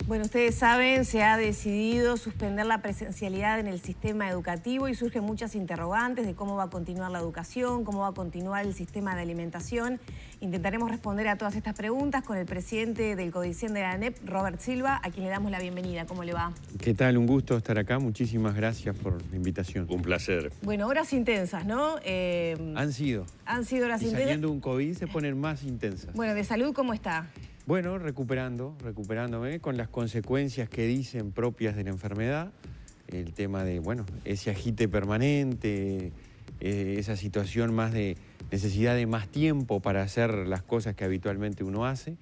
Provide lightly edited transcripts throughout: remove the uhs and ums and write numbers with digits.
Bueno, ustedes saben, se ha decidido suspender la presencialidad en el sistema educativo y surgen muchas interrogantes de cómo va a continuar la educación, cómo va a continuar el sistema de alimentación. Intentaremos responder a todas estas preguntas con el presidente del CODICEN de la ANEP, Robert Silva, a quien le damos la bienvenida. ¿Cómo le va? ¿Qué tal? Un gusto estar acá. Muchísimas gracias por la invitación. Un placer. Bueno, horas intensas, ¿no? Han sido horas y intensas. saliendo de un COVID se ponen más intensas. Bueno, ¿de salud cómo está? Bueno, recuperándome con las consecuencias que dicen propias de la enfermedad. El tema de, bueno, ese agite permanente, esa situación más de necesidad de más tiempo para hacer las cosas que habitualmente uno hace.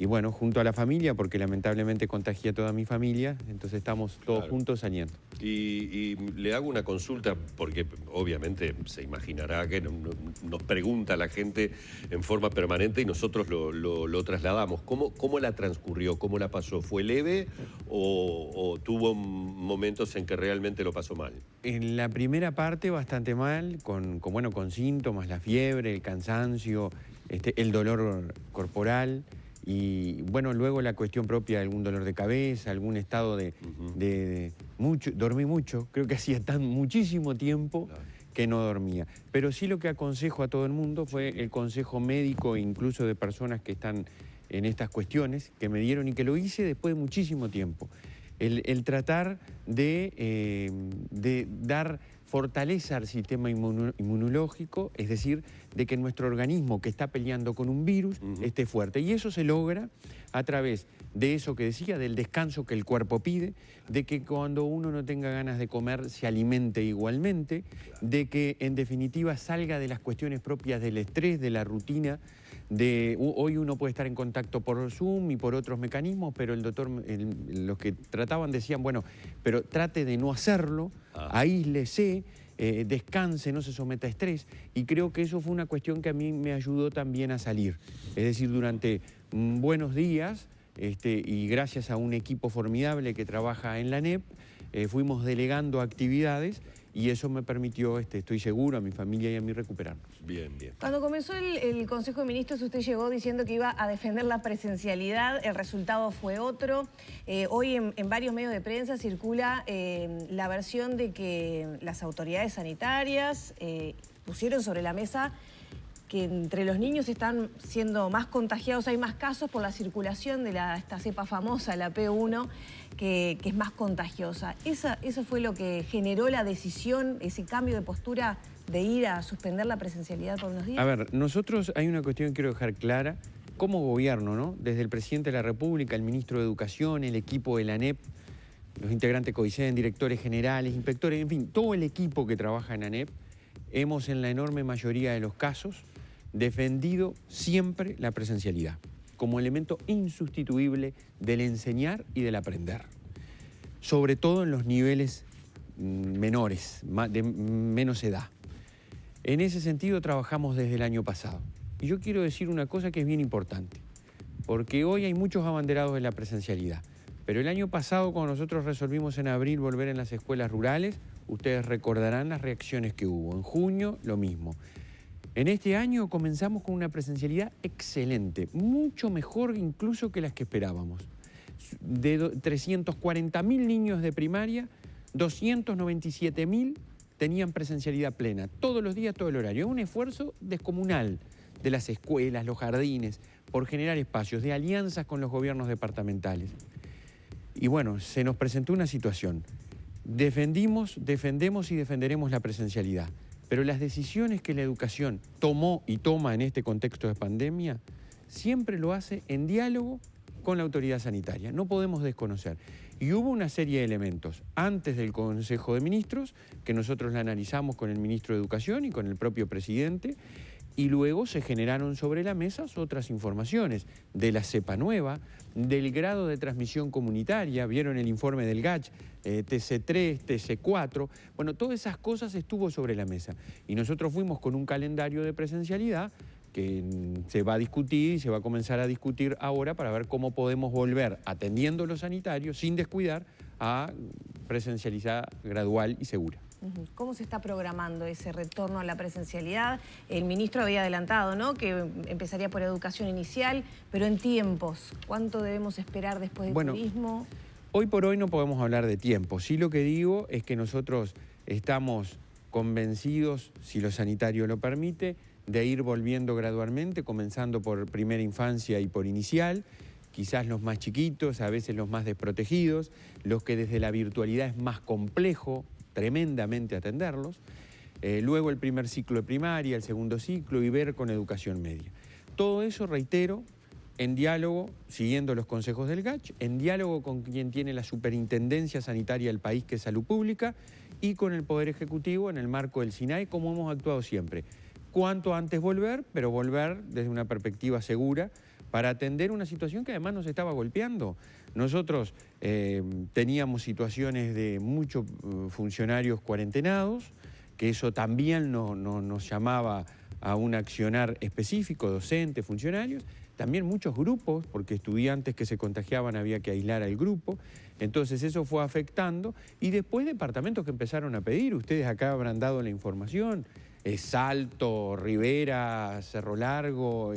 Y bueno, junto a la familia, porque lamentablemente contagié a toda mi familia, entonces estamos todos juntos saliendo. Y le hago una consulta, porque obviamente se imaginará que nos pregunta la gente en forma permanente y nosotros lo trasladamos. ¿Cómo la transcurrió? ¿Cómo la pasó? ¿Fue leve o tuvo momentos en que realmente lo pasó mal? En la primera parte bastante mal, con síntomas, la fiebre, el cansancio, el dolor corporal. Y bueno, luego la cuestión propia de algún dolor de cabeza, algún estado de mucho, dormí mucho, creo que hacía muchísimo tiempo que no dormía. Pero sí lo que aconsejo a todo el mundo fue el consejo médico, incluso de personas que están en estas cuestiones, que me dieron y que lo hice después de muchísimo tiempo. El tratar de dar fortaleza al sistema inmunológico, es decir, de que nuestro organismo que está peleando con un virus esté fuerte. Y eso se logra a través de eso que decía, del descanso que el cuerpo pide, de que cuando uno no tenga ganas de comer se alimente igualmente, de que en definitiva salga de las cuestiones propias del estrés, de la rutina. Hoy uno puede estar en contacto por Zoom y por otros mecanismos, pero el doctor, los que trataban decían, bueno, pero trate de no hacerlo, aíslese, descanse, no se someta a estrés, y creo que eso fue una cuestión que a mí me ayudó también a salir. Es decir, durante buenos días, y gracias a un equipo formidable que trabaja en la ANEP, fuimos delegando actividades y eso me permitió, estoy seguro, a mi familia y a mí recuperarnos. Bien, bien. Cuando comenzó el Consejo de Ministros, usted llegó diciendo que iba a defender la presencialidad, el resultado fue otro. Hoy en varios medios de prensa circula la versión de que las autoridades sanitarias pusieron sobre la mesa que entre los niños están siendo más contagiados, hay más casos por la circulación de esta cepa famosa, la P1, que es más contagiosa. ¿Eso fue lo que generó la decisión, ese cambio de postura de ir a suspender la presencialidad por unos días? A ver, nosotros hay una cuestión que quiero dejar clara. Como gobierno, ¿no? Desde el presidente de la República, el ministro de Educación, el equipo de la ANEP, los integrantes de CODICEN, directores generales, inspectores, en fin, todo el equipo que trabaja en ANEP, hemos en la enorme mayoría de los casos defendido siempre la presencialidad como elemento insustituible del enseñar y del aprender, sobre todo en los niveles menores, de menos edad. En ese sentido trabajamos desde el año pasado. Y yo quiero decir una cosa que es bien importante, porque hoy hay muchos abanderados de la presencialidad, pero el año pasado cuando nosotros resolvimos en abril volver en las escuelas rurales, ustedes recordarán las reacciones que hubo. En junio, lo mismo. En este año comenzamos con una presencialidad excelente, mucho mejor incluso que las que esperábamos. De 340.000 niños de primaria, 297.000 tenían presencialidad plena, todos los días, todo el horario. Es un esfuerzo descomunal de las escuelas, los jardines, por generar espacios de alianzas con los gobiernos departamentales. Y bueno, se nos presentó una situación. Defendemos y defenderemos la presencialidad. Pero las decisiones que la educación tomó y toma en este contexto de pandemia, siempre lo hace en diálogo con la autoridad sanitaria. No podemos desconocer. Y hubo una serie de elementos antes del Consejo de Ministros, que nosotros la analizamos con el ministro de Educación y con el propio presidente, y luego se generaron sobre la mesa otras informaciones de la cepa nueva, del grado de transmisión comunitaria, vieron el informe del GACH, TC3, TC4, bueno, todas esas cosas estuvo sobre la mesa. Y nosotros fuimos con un calendario de presencialidad que se va a discutir y se va a comenzar a discutir ahora para ver cómo podemos volver, atendiendo lo sanitario, sin descuidar, a presencialidad gradual y segura. ¿Cómo se está programando ese retorno a la presencialidad? El ministro había adelantado, ¿no?, que empezaría por educación inicial, pero en tiempos. ¿Cuánto debemos esperar después del turismo? Hoy por hoy no podemos hablar de tiempo. Sí, lo que digo es que nosotros estamos convencidos, si lo sanitario lo permite, de ir volviendo gradualmente, comenzando por primera infancia y por inicial, quizás los más chiquitos, a veces los más desprotegidos, los que desde la virtualidad es más complejo tremendamente atenderlos, luego el primer ciclo de primaria, el segundo ciclo y ver con educación media. Todo eso, reitero, en diálogo, siguiendo los consejos del GACH, en diálogo con quien tiene la superintendencia sanitaria del país, que es Salud Pública, y con el Poder Ejecutivo en el marco del SINAE, como hemos actuado siempre. Cuanto antes volver, pero volver desde una perspectiva segura para atender una situación que además nos estaba golpeando. Nosotros teníamos situaciones de muchos funcionarios cuarentenados, que eso también nos llamaba a un accionar específico, docentes, funcionarios, también muchos grupos, porque estudiantes que se contagiaban había que aislar al grupo, entonces eso fue afectando, y después departamentos que empezaron a pedir, ustedes acá habrán dado la información, Salto, Rivera, Cerro Largo,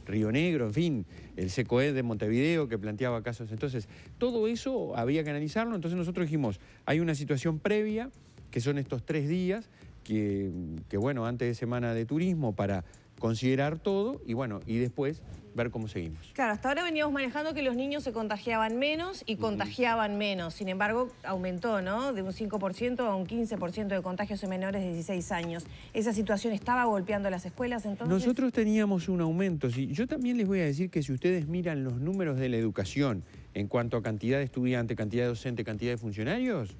Río Negro, en fin, el SECOED de Montevideo que planteaba casos. Entonces, todo eso había que analizarlo, entonces nosotros dijimos, hay una situación previa, que son estos 3 días, que bueno, antes de Semana de Turismo, para considerar todo y bueno, y después ver cómo seguimos. Claro, hasta ahora veníamos manejando que los niños se contagiaban menos y contagiaban menos. Sin embargo, aumentó, ¿no?, de un 5% a un 15% de contagios en menores de 16 años. ¿Esa situación estaba golpeando las escuelas entonces? Nosotros teníamos un aumento. Sí. Yo también les voy a decir que si ustedes miran los números de la educación en cuanto a cantidad de estudiantes, cantidad de docentes, cantidad de funcionarios,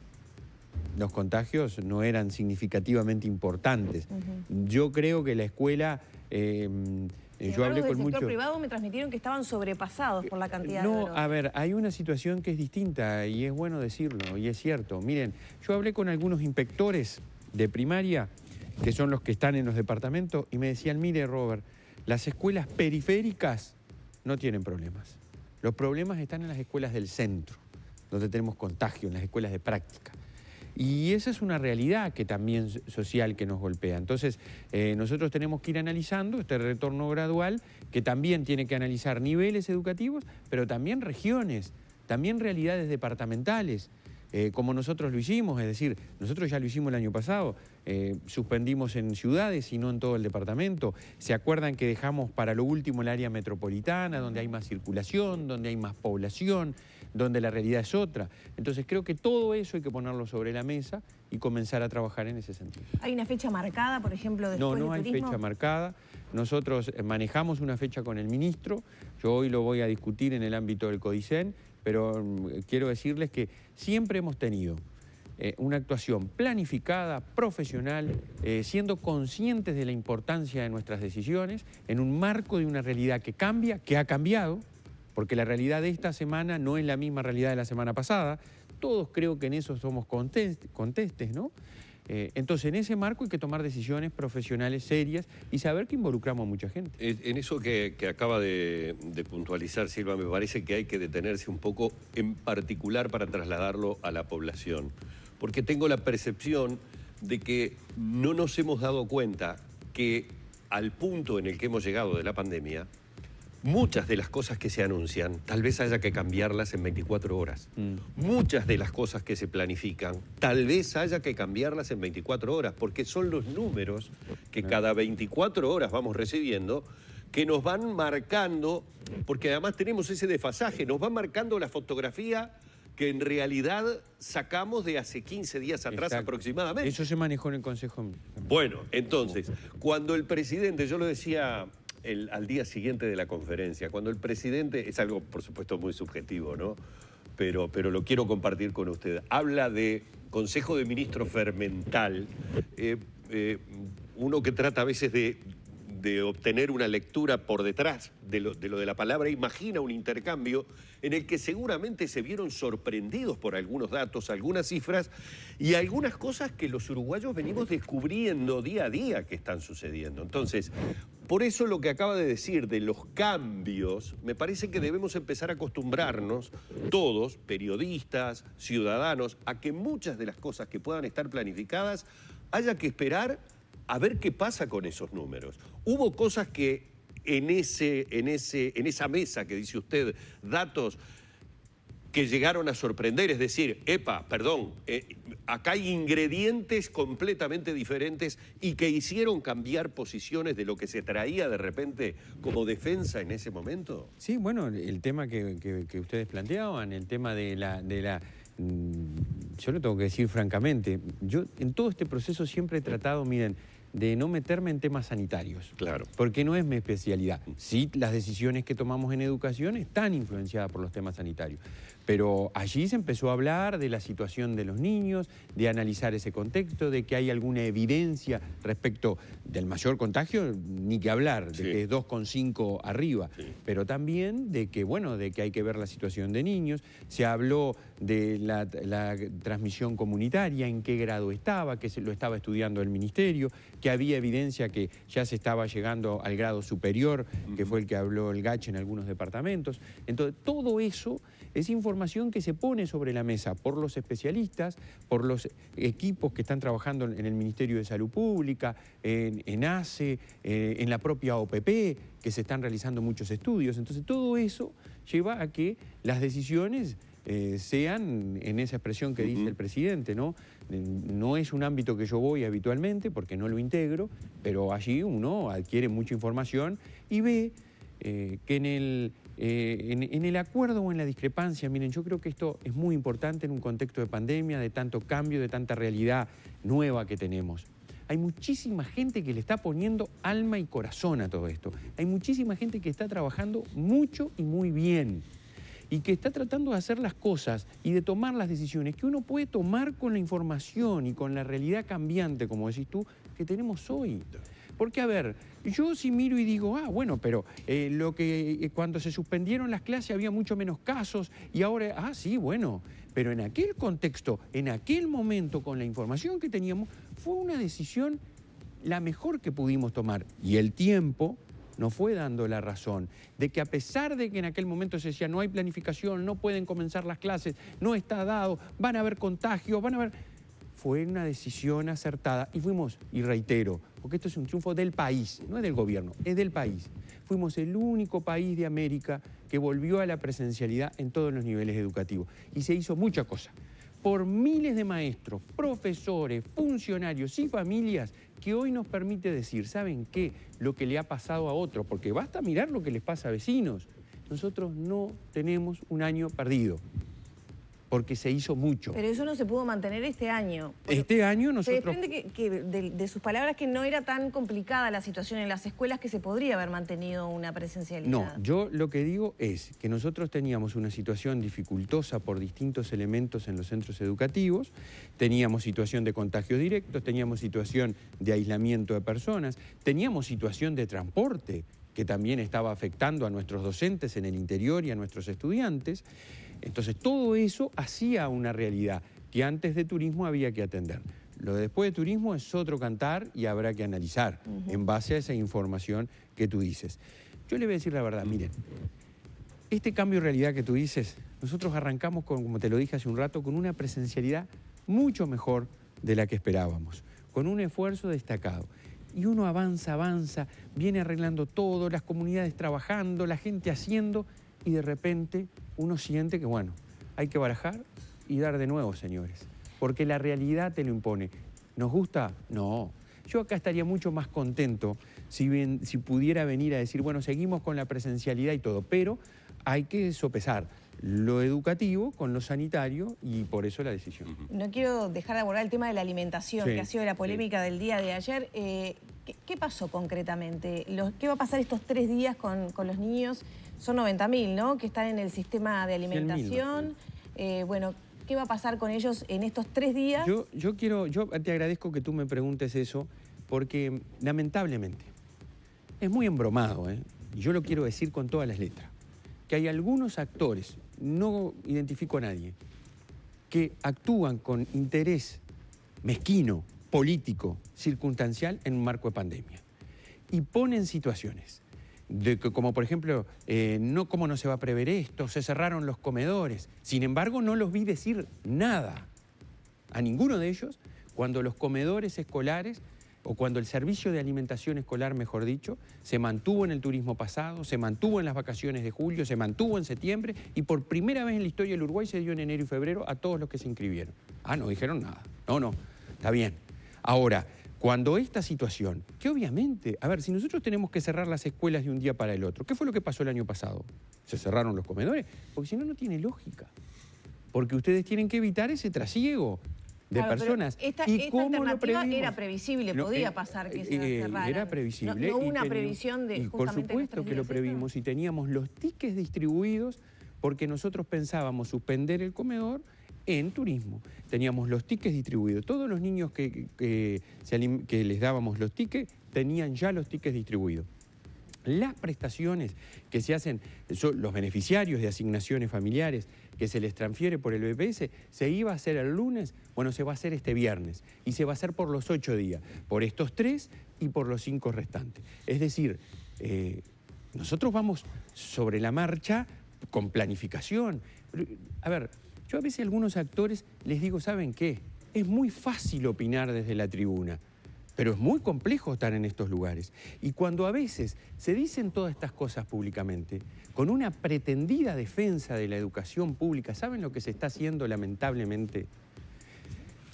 los contagios no eran significativamente importantes. Yo creo que la escuela... yo hablé con muchos... privado me transmitieron que estaban sobrepasados por la cantidad de brotes. A ver, hay una situación que es distinta y es bueno decirlo, y es cierto. Miren, yo hablé con algunos inspectores de primaria, que son los que están en los departamentos, y me decían, mire, Robert, las escuelas periféricas no tienen problemas. Los problemas están en las escuelas del centro, donde tenemos contagio, en las escuelas de práctica. Y esa es una realidad que también social que nos golpea. Entonces, nosotros tenemos que ir analizando este retorno gradual, que también tiene que analizar niveles educativos, pero también regiones, también realidades departamentales, como nosotros lo hicimos, es decir, nosotros ya lo hicimos el año pasado, suspendimos en ciudades y no en todo el departamento. ¿Se acuerdan que dejamos para lo último el área metropolitana, donde hay más circulación, donde hay más población, donde la realidad es otra? Entonces creo que todo eso hay que ponerlo sobre la mesa y comenzar a trabajar en ese sentido. ¿Hay una fecha marcada, por ejemplo, después No hay fecha marcada. Nosotros manejamos una fecha con el ministro. Yo hoy lo voy a discutir en el ámbito del CODICEN, pero quiero decirles que siempre hemos tenido una actuación planificada, profesional, siendo conscientes de la importancia de nuestras decisiones, en un marco de una realidad que cambia, que ha cambiado, porque la realidad de esta semana no es la misma realidad de la semana pasada. Todos creo que en eso somos contestes, ¿no? Entonces, en ese marco hay que tomar decisiones profesionales serias y saber que involucramos a mucha gente. En eso que acaba de puntualizar, Silva, me parece que hay que detenerse un poco en particular para trasladarlo a la población. Porque tengo la percepción de que no nos hemos dado cuenta que al punto en el que hemos llegado de la pandemia, muchas de las cosas que se anuncian, tal vez haya que cambiarlas en 24 horas. Muchas de las cosas que se planifican, tal vez haya que cambiarlas en 24 horas, porque son los números que cada 24 horas vamos recibiendo que nos van marcando, porque además tenemos ese desfasaje, nos van marcando la fotografía que en realidad sacamos de hace 15 días atrás. Exacto. Aproximadamente. Eso se manejó en el Consejo. Bueno, entonces, cuando el presidente, yo lo decía al día siguiente de la conferencia, cuando el presidente, es algo por supuesto muy subjetivo, ¿no? Pero lo quiero compartir con usted, habla de Consejo de Ministros fermental, uno que trata a veces de de obtener una lectura por detrás de lo de la palabra, imagina un intercambio en el que seguramente se vieron sorprendidos por algunos datos, algunas cifras y algunas cosas que los uruguayos venimos descubriendo día a día que están sucediendo. Entonces, por eso lo que acaba de decir de los cambios, me parece que debemos empezar a acostumbrarnos todos, periodistas, ciudadanos, a que muchas de las cosas que puedan estar planificadas haya que esperar a ver qué pasa con esos números. Hubo cosas que en esa mesa que dice usted, datos que llegaron a sorprender, es decir, acá hay ingredientes completamente diferentes y que hicieron cambiar posiciones de lo que se traía de repente como defensa en ese momento. Sí, bueno, el tema que ustedes planteaban, el tema de la yo lo tengo que decir francamente, yo en todo este proceso siempre he tratado, miren, de no meterme en temas sanitarios. Claro. Porque no es mi especialidad. Sí, las decisiones que tomamos en educación están influenciadas por los temas sanitarios. Pero allí se empezó a hablar de la situación de los niños, de analizar ese contexto, de que hay alguna evidencia respecto del mayor contagio, ni que hablar, de que es 2,5 arriba. Sí. Pero también de que, bueno, de que hay que ver la situación de niños. Se habló de la transmisión comunitaria, en qué grado estaba, que lo estaba estudiando el ministerio, que había evidencia que ya se estaba llegando al grado superior, que fue el que habló el GACH en algunos departamentos. Entonces, todo eso es información que se pone sobre la mesa por los especialistas, por los equipos que están trabajando en el Ministerio de Salud Pública, en ACE, en la propia OPP, que se están realizando muchos estudios. Entonces, todo eso lleva a que las decisiones sean en esa expresión que dice el presidente, ¿no? No es un ámbito que yo voy habitualmente porque no lo integro, pero allí uno adquiere mucha información y ve que en el acuerdo o en la discrepancia, miren, yo creo que esto es muy importante en un contexto de pandemia, de tanto cambio, de tanta realidad nueva que tenemos. Hay muchísima gente que le está poniendo alma y corazón a todo esto. Hay muchísima gente que está trabajando mucho y muy bien y que está tratando de hacer las cosas y de tomar las decisiones que uno puede tomar con la información y con la realidad cambiante, como decís tú, que tenemos hoy. Porque, a ver, yo sí miro y digo, bueno, pero cuando se suspendieron las clases había mucho menos casos y ahora, sí, bueno, pero en aquel contexto, en aquel momento, con la información que teníamos, fue una decisión la mejor que pudimos tomar. Y el tiempo nos fue dando la razón de que a pesar de que en aquel momento se decía no hay planificación, no pueden comenzar las clases, no está dado, van a haber contagios, fue una decisión acertada y fuimos, y reitero, porque esto es un triunfo del país, no es del gobierno, es del país. Fuimos el único país de América que volvió a la presencialidad en todos los niveles educativos y se hizo mucha cosa por miles de maestros, profesores, funcionarios y familias que hoy nos permite decir, ¿saben qué? Lo que le ha pasado a otros, porque basta mirar lo que les pasa a vecinos. Nosotros no tenemos un año perdido, porque se hizo mucho. Pero eso no se pudo mantener este año. Este año nosotros... Se desprende de sus palabras que no era tan complicada la situación en las escuelas que se podría haber mantenido una presencialidad. No, yo lo que digo es que nosotros teníamos una situación dificultosa por distintos elementos en los centros educativos, teníamos situación de contagios directos, teníamos situación de aislamiento de personas, teníamos situación de transporte que también estaba afectando a nuestros docentes en el interior y a nuestros estudiantes. Entonces, todo eso hacía una realidad que antes de turismo había que atender. Lo de después de turismo es otro cantar y habrá que analizar en base a esa información que tú dices. Yo le voy a decir la verdad, miren, este cambio de realidad que tú dices, nosotros arrancamos, como te lo dije hace un rato, con una presencialidad mucho mejor de la que esperábamos, con un esfuerzo destacado. Y uno avanza, viene arreglando todo, las comunidades trabajando, la gente haciendo, y de repente uno siente que, bueno, hay que barajar y dar de nuevo, señores, porque la realidad te lo impone. ¿Nos gusta? No. Yo acá estaría mucho más contento si pudiera venir a decir, bueno, seguimos con la presencialidad y todo, pero hay que sopesar lo educativo con lo sanitario y por eso la decisión. No quiero dejar de abordar el tema de la alimentación, que ha sido la polémica del día de ayer. ¿Qué pasó concretamente? ¿Qué va a pasar estos 3 días con los niños? Son 90.000, ¿no?, que están en el sistema de alimentación. Bueno, ¿qué va a pasar con ellos en estos 3 días? Yo te agradezco que tú me preguntes eso, porque lamentablemente es muy embromado, y yo lo quiero decir con todas las letras, que hay algunos actores, no identifico a nadie, que actúan con interés mezquino, político, circunstancial en un marco de pandemia. Y ponen situaciones, como por ejemplo, ¿cómo no se va a prever esto? Se cerraron los comedores. Sin embargo, no los vi decir nada a ninguno de ellos cuando los comedores escolares, o cuando el servicio de alimentación escolar, mejor dicho, se mantuvo en el turismo pasado, se mantuvo en las vacaciones de julio, se mantuvo en septiembre y por primera vez en la historia del Uruguay se dio en enero y febrero a todos los que se inscribieron. Ah, no dijeron nada. No, está bien. Ahora, cuando esta situación, que obviamente, a ver, si nosotros tenemos que cerrar las escuelas de un día para el otro, ¿qué fue lo que pasó el año pasado? Se cerraron los comedores, porque si no, no tiene lógica. Porque ustedes tienen que evitar ese trasiego de personas. Esta alternativa era previsible, podía pasar que se cerrara. Era previsible. No hubo una previsión de justamente. Por supuesto que lo previmos y teníamos los tickets distribuidos porque nosotros pensábamos suspender el comedor en turismo. Teníamos los tickets distribuidos. Todos los niños que les dábamos los tickets tenían ya los tickets distribuidos. Las prestaciones que se hacen, los beneficiarios de asignaciones familiares que se les transfiere por el BPS, se iba a hacer el lunes, bueno, se va a hacer este viernes y se va a hacer por los 8 días, por estos 3 y por los 5 restantes. Es decir, nosotros vamos sobre la marcha con planificación. A ver, yo a veces a algunos actores les digo, ¿saben qué? Es muy fácil opinar desde la tribuna, pero es muy complejo estar en estos lugares. Y cuando a veces se dicen todas estas cosas públicamente, con una pretendida defensa de la educación pública, ¿saben lo que se está haciendo lamentablemente?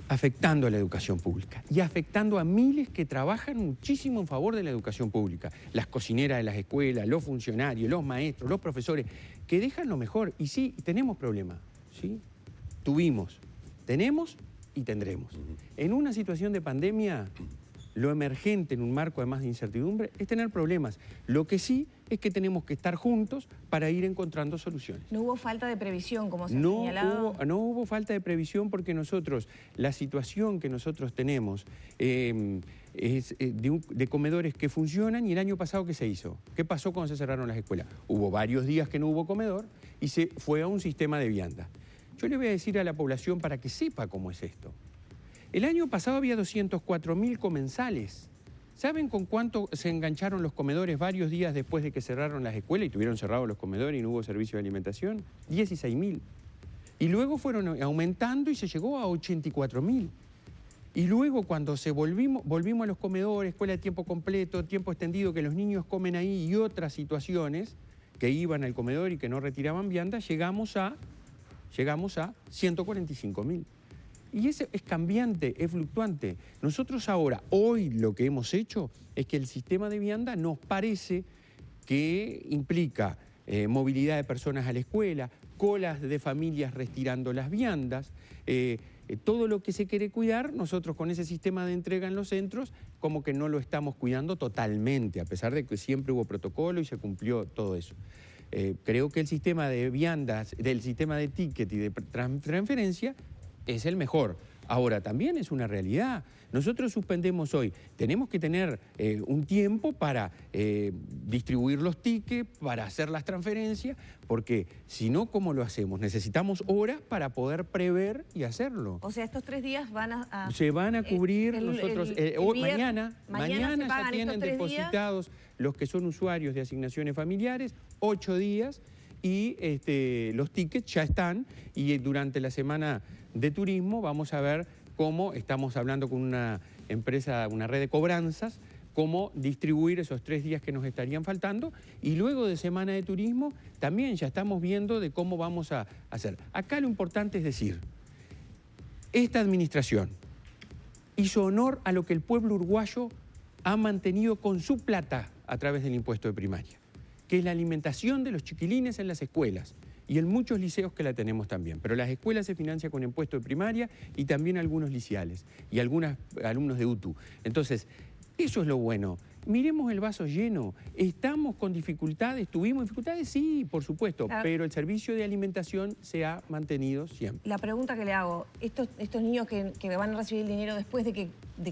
Afectando a la educación pública y afectando a miles que trabajan muchísimo en favor de la educación pública. Las cocineras de las escuelas, los funcionarios, los maestros, los profesores, que dejan lo mejor. Y sí, tenemos problemas, ¿sí? Tuvimos, tenemos y tendremos. En una situación de pandemia, lo emergente en un marco además de incertidumbre es tener problemas. Lo que sí es que tenemos que estar juntos para ir encontrando soluciones. ¿No hubo falta de previsión, como se ha señalado? No hubo falta de previsión porque nosotros, la situación que nosotros tenemos es de comedores que funcionan y el año pasado ¿qué se hizo? ¿Qué pasó cuando se cerraron las escuelas? Hubo varios días que no hubo comedor y se fue a un sistema de vianda. Yo le voy a decir a la población para que sepa cómo es esto. El año pasado había 204.000 comensales. ¿Saben con cuánto se engancharon los comedores varios días después de que cerraron las escuelas y tuvieron cerrados los comedores y no hubo servicio de alimentación? 16.000. Y luego fueron aumentando y se llegó a 84.000. Y luego cuando volvimos a los comedores, escuela de tiempo completo, tiempo extendido, que los niños comen ahí y otras situaciones que iban al comedor y que no retiraban vianda, llegamos a 145.000. Y eso es cambiante, es fluctuante. Nosotros ahora, hoy lo que hemos hecho es que el sistema de vianda nos parece que implica movilidad de personas a la escuela, colas de familias retirando las viandas, todo lo que se quiere cuidar, nosotros con ese sistema de entrega en los centros como que no lo estamos cuidando totalmente, a pesar de que siempre hubo protocolo y se cumplió todo eso. Creo que el sistema de viandas, del sistema de ticket y de transferencia es el mejor. Ahora, también es una realidad. Nosotros suspendemos hoy. Tenemos que tener un tiempo para distribuir los tickets, para hacer las transferencias, porque si no, ¿cómo lo hacemos? Necesitamos horas para poder prever y hacerlo. O sea, estos 3 días van a... Se van a cubrir mañana ya tienen depositados días. Los que son usuarios de asignaciones familiares, 8 días, y los tickets ya están, y durante la semana de turismo vamos a ver cómo estamos hablando con una empresa, una red de cobranzas, cómo distribuir esos 3 días que nos estarían faltando, y luego de semana de turismo también ya estamos viendo de cómo vamos a hacer. Acá lo importante es decir, esta administración hizo honor a lo que el pueblo uruguayo ha mantenido con su plata a través del impuesto de primaria, que es la alimentación de los chiquilines en las escuelas y en muchos liceos que la tenemos también. Pero las escuelas se financian con impuesto de primaria y también algunos liceales y algunos alumnos de UTU. Entonces, eso es lo bueno. Miremos el vaso lleno. ¿Estamos con dificultades? ¿Tuvimos dificultades? Sí, por supuesto, pero el servicio de alimentación se ha mantenido siempre. La pregunta que le hago, estos niños que van a recibir el dinero después de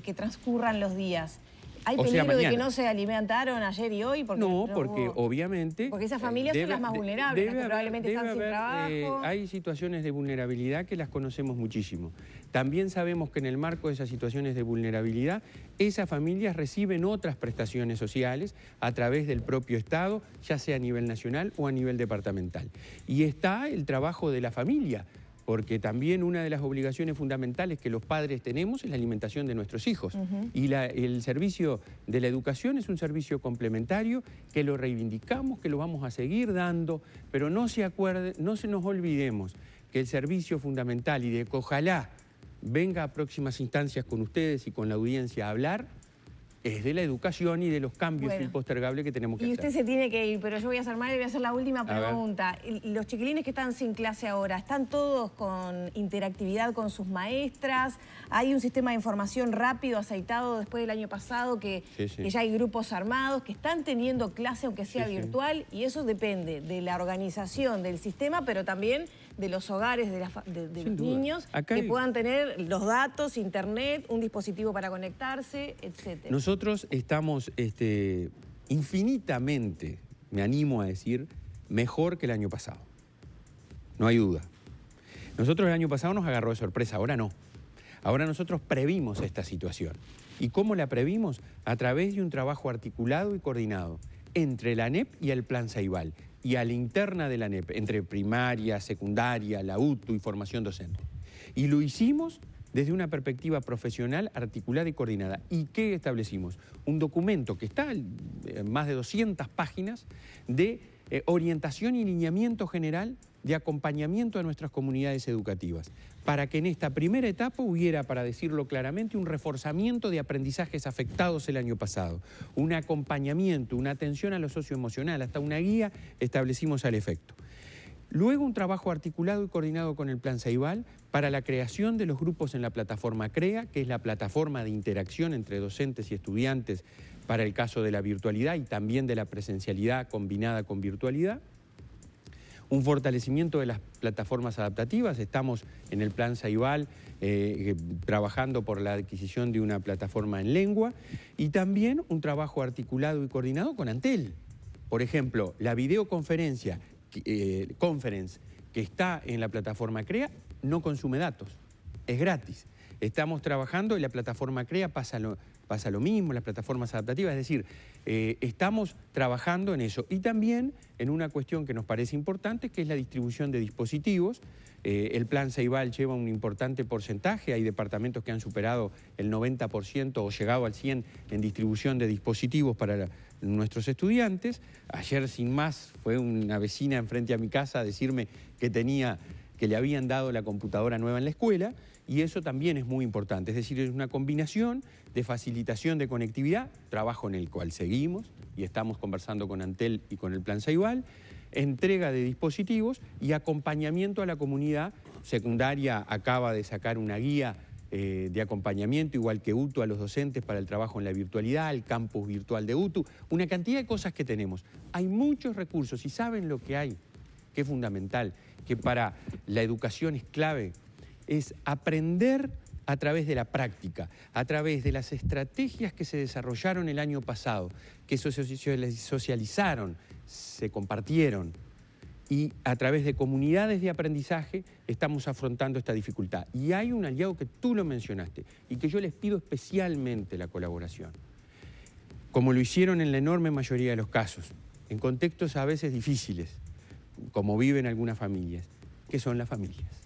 que transcurran los días, ¿Hay peligro de que no se alimentaron ayer y hoy? Porque porque obviamente... Porque esas familias son las más vulnerables, las que probablemente están sin trabajo. Hay situaciones de vulnerabilidad que las conocemos muchísimo. También sabemos que en el marco de esas situaciones de vulnerabilidad, esas familias reciben otras prestaciones sociales a través del propio Estado, ya sea a nivel nacional o a nivel departamental. Y está el trabajo de la familia, porque también una de las obligaciones fundamentales que los padres tenemos es la alimentación de nuestros hijos. Y el servicio de la educación es un servicio complementario que lo reivindicamos, que lo vamos a seguir dando, pero no se nos olvidemos que el servicio fundamental y de que ojalá venga a próximas instancias con ustedes y con la audiencia a hablar, es de la educación y de los cambios impostergables que tenemos que hacer. Y usted se tiene que ir, pero yo voy a ser madre y voy a hacer la última pregunta. Los chiquilines que están sin clase ahora, ¿están todos con interactividad con sus maestras? ¿Hay un sistema de información rápido, aceitado después del año pasado, que ya hay grupos armados, que están teniendo clase aunque sea virtual? Y eso depende de la organización del sistema, pero también de los hogares de los niños, que puedan tener los datos, internet, un dispositivo para conectarse, etc. Nosotros estamos infinitamente, me animo a decir, mejor que el año pasado. No hay duda. Nosotros el año pasado nos agarró de sorpresa, ahora no. Ahora nosotros previmos esta situación. ¿Y cómo la previmos? A través de un trabajo articulado y coordinado entre la ANEP y el Plan Ceibal, y a la interna de la ANEP, entre primaria, secundaria, la UTU y formación docente. Y lo hicimos desde una perspectiva profesional, articulada y coordinada. ¿Y qué establecimos? Un documento que está en más de 200 páginas de orientación y lineamiento general de acompañamiento a nuestras comunidades educativas, para que en esta primera etapa hubiera, para decirlo claramente, un reforzamiento de aprendizajes afectados el año pasado, un acompañamiento, una atención a lo socioemocional, hasta una guía establecimos al efecto. Luego un trabajo articulado y coordinado con el Plan Ceibal para la creación de los grupos en la plataforma CREA, que es la plataforma de interacción entre docentes y estudiantes para el caso de la virtualidad y también de la presencialidad combinada con virtualidad. Un fortalecimiento de las plataformas adaptativas. Estamos en el Plan Ceibal trabajando por la adquisición de una plataforma en lengua y también un trabajo articulado y coordinado con Antel. Por ejemplo, la videoconferencia que está en la plataforma CREA no consume datos, es gratis. Estamos trabajando y la plataforma CREA pasa lo mismo, las plataformas adaptativas, es decir, estamos trabajando en eso. Y también en una cuestión que nos parece importante, que es la distribución de dispositivos. El Plan Ceibal lleva un importante porcentaje, hay departamentos que han superado el 90% o llegado al 100% en distribución de dispositivos para nuestros estudiantes. Ayer, sin más, fue una vecina enfrente a mi casa a decirme que le habían dado la computadora nueva en la escuela, y eso también es muy importante. Es decir, es una combinación de facilitación de conectividad, trabajo en el cual seguimos y estamos conversando con Antel y con el Plan Ceibal, entrega de dispositivos y acompañamiento a la comunidad. Secundaria acaba de sacar una guía de acompañamiento, igual que UTU, a los docentes para el trabajo en la virtualidad, el campus virtual de UTU, una cantidad de cosas que tenemos. Hay muchos recursos y saben lo que hay, que es fundamental, que para la educación es clave, es aprender a través de la práctica, a través de las estrategias que se desarrollaron el año pasado, que se socializaron, se compartieron, y a través de comunidades de aprendizaje estamos afrontando esta dificultad. Y hay un aliado que tú lo mencionaste y que yo les pido especialmente la colaboración, como lo hicieron en la enorme mayoría de los casos, en contextos a veces difíciles, como viven algunas familias, que son las familias.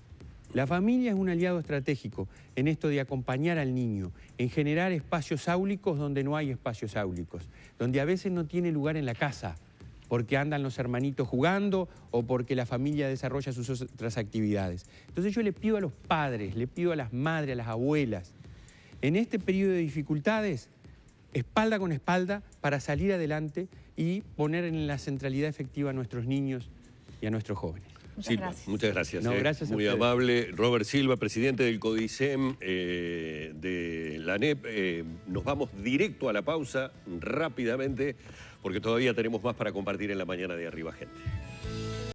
La familia es un aliado estratégico en esto de acompañar al niño, en generar espacios áulicos donde no hay espacios áulicos, donde a veces no tiene lugar en la casa, porque andan los hermanitos jugando o porque la familia desarrolla sus otras actividades. Entonces yo le pido a los padres, le pido a las madres, a las abuelas, en este periodo de dificultades, espalda con espalda, para salir adelante y poner en la centralidad efectiva a nuestros niños y a nuestros jóvenes. Muchas gracias. No, gracias muy amable. Robert Silva, presidente del CODICEM de la ANEP. Nos vamos directo a la pausa rápidamente porque todavía tenemos más para compartir en la mañana de Arriba Gente.